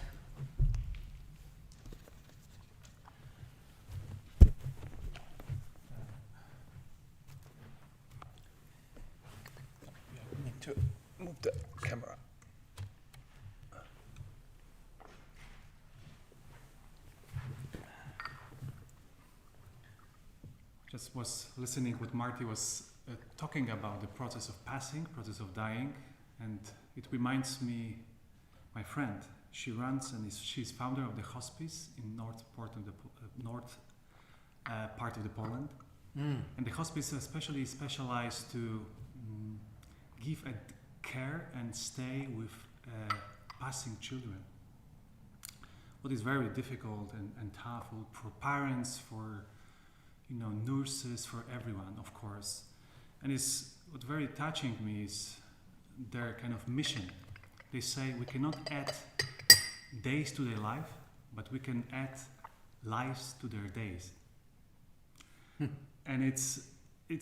Need to move the camera. Just was listening what Marty was talking about the process of passing, process of dying, and it reminds me, my friend, she runs and she's founder of the hospice in north part of the Poland, and the hospice especially specialized to give a care and stay with passing children. What is very difficult and tough for parents, for nurses, for everyone, of course. And what very touching me is their kind of mission. They say we cannot add days to their life, but we can add lives to their days. And it's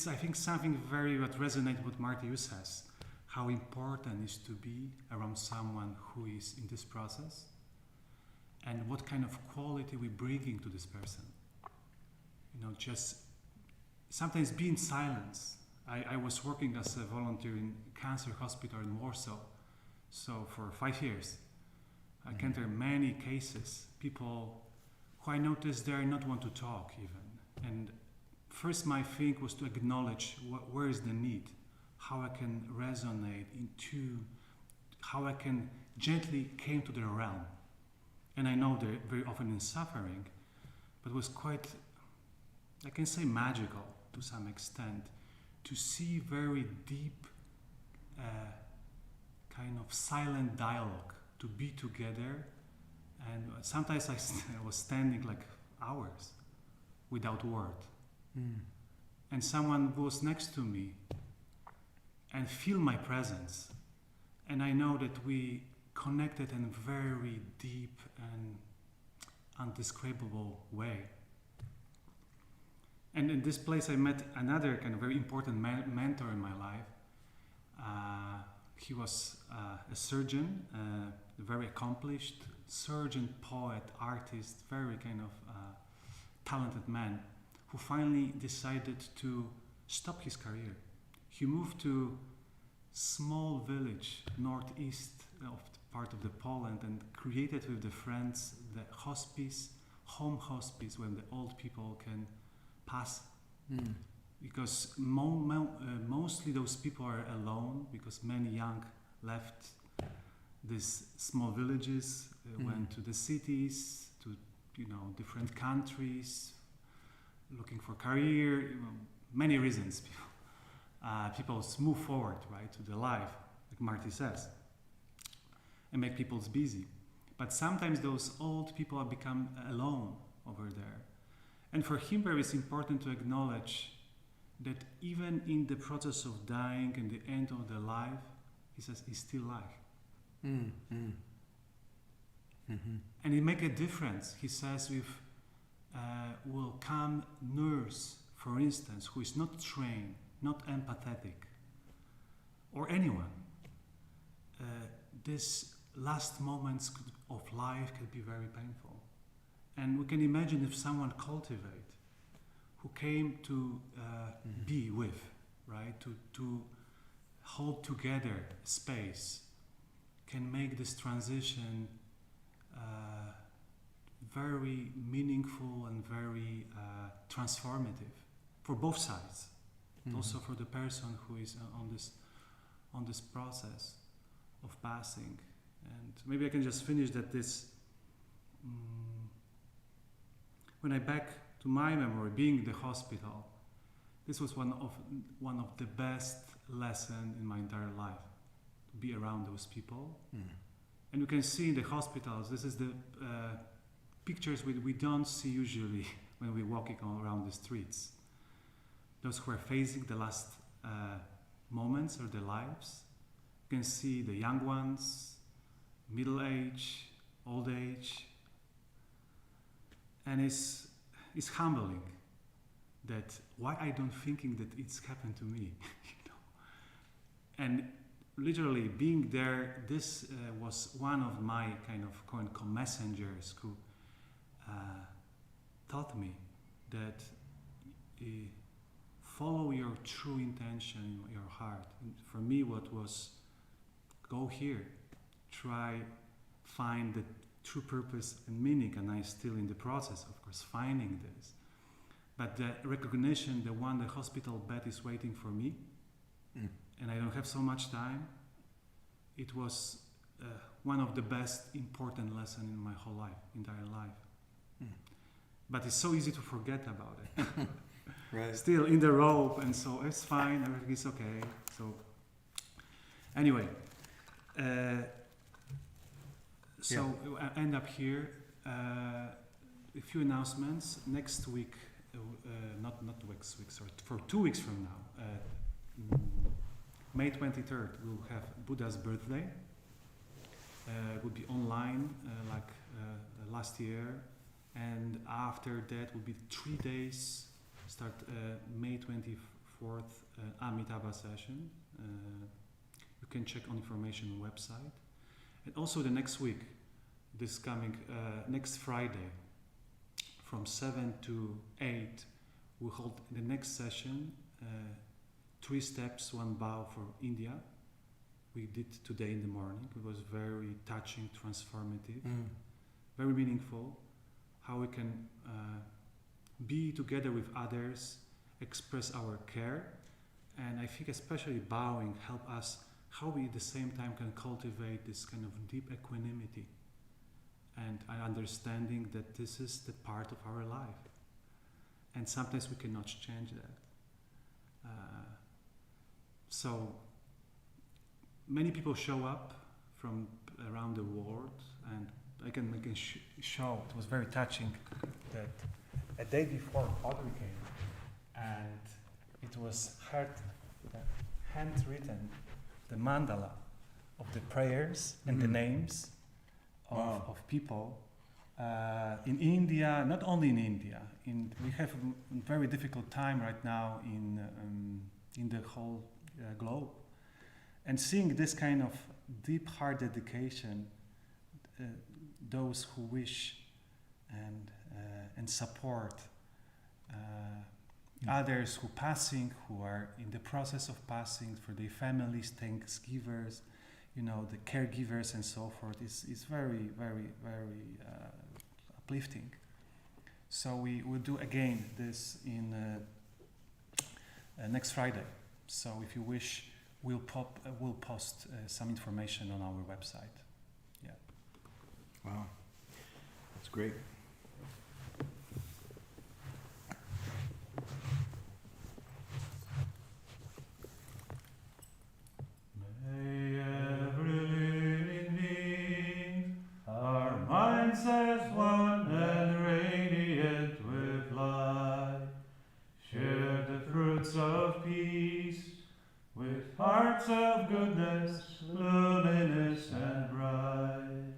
I think something very what resonates with Marty you says, how important is to be around someone who is in this process, and what kind of quality we bringing to this person. Just sometimes be in silence. I was working as a volunteer in cancer hospital in Warsaw, so for 5 years. I encountered many cases, people who I noticed they not want to talk even. And first my thing was to acknowledge where is the need, how I can resonate into, how I can gently came to their realm. And I know they're very often in suffering, but it was quite, I can say magical to some extent, to see very deep kind of silent dialogue, to be together. And sometimes I was standing like hours without word. And someone was next to me and feel my presence. And I know that we connected in a very deep and undescribable way. And in this place I met another kind of very important mentor in my life. He was a surgeon, a very accomplished surgeon, poet, artist, very kind of talented man, who finally decided to stop his career. He moved to small village northeast of the part of the Poland and created with the friends the hospice, home hospice, where the old people can pass. Because mostly those people are alone, because many young left these small villages, went to the cities, to different countries, looking for career, many reasons. People move forward, right, to the life, like Marty says, and make people busy. But sometimes those old people have become alone over there. And for him, it is important to acknowledge that even in the process of dying and the end of the life, he says, he's still alive. And it make a difference. He says, will come nurse, for instance, who is not trained, not empathetic, or anyone. This last moments of life can be very painful. And we can imagine if someone cultivate, who came to be with, right, to hold together space, can make this transition very meaningful and very transformative for both sides, also for the person who is on this process of passing. And maybe I can just finish that this. When I back to my memory, being in the hospital, this was one of the best lessons in my entire life, to be around those people. And you can see in the hospitals, this is the pictures we don't see usually when we're walking around the streets. Those who are facing the last moments of their lives. You can see the young ones, middle age, old age. And it's humbling that why I don't thinking that it's happened to me, And literally being there, this was one of my kind of messengers who taught me that follow your true intention in your heart. And for me, what was go here, try find the true purpose and meaning, and I'm still in the process, of course, finding this. But the recognition, the hospital bed is waiting for me, and I don't have so much time, it was one of the best important lessons in my whole life, entire life. But it's so easy to forget about it. Right. Still in the rope, and so it's fine, everything is okay. So anyway, I end up here. A few announcements. Next week, not next week, sorry, for 2 weeks from now, May 23rd, we'll have Buddha's birthday. It will be online like last year, and after that will be 3 days. Start May 24th, Amitabha session. You can check on information on website. And also the next week, this coming next Friday, from 7 to 8, we hold the next session, 3 steps, 1 bow for India. We did today in the morning. It was very touching, transformative, very meaningful. How we can be together with others, express our care, and I think especially bowing help us how we at the same time can cultivate this kind of deep equanimity and an understanding that this is the part of our life, and sometimes we cannot change that. So many people show up from around the world, and I can show, it was very touching that a day before Audrey came, and it was handwritten, the mandala of the prayers and the names of people in India, not only in India. We have a very difficult time right now in the whole globe, and seeing this kind of deep heart dedication, those who wish and support others who passing, who are in the process of passing, for their families, thanksgivers, the caregivers and so forth, is very, very, very uplifting. So we will do again this in next Friday. So if you wish, we'll post some information on our website. Yeah. Wow, that's great. May every living being, our minds as one and radiant with light, share the fruits of peace with hearts of goodness, luminous and bright.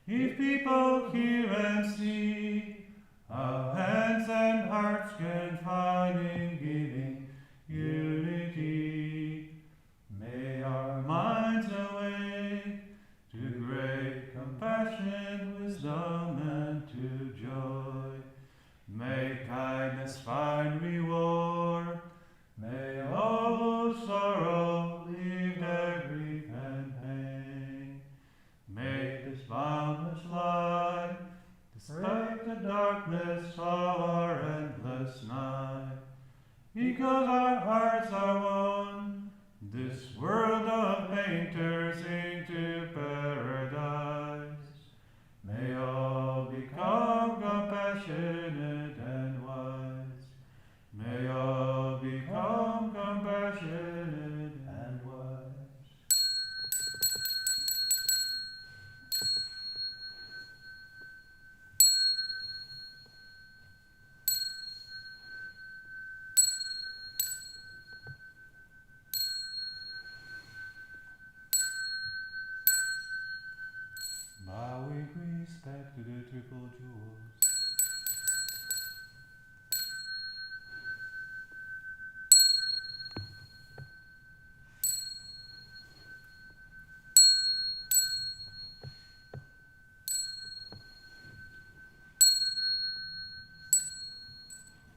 If people hear and see how hands and hearts can find in giving unity, may our minds awake to great compassion, wisdom, and to joy. May kindness find reward. May all who sorrow leave their grief and pain. May this boundless light despite the darkness of our endless night. Because our hearts are one, this world of painters into paradise. May all become compassionate and wise. May all become compassionate and wise. Bowing respect to the triple jewels,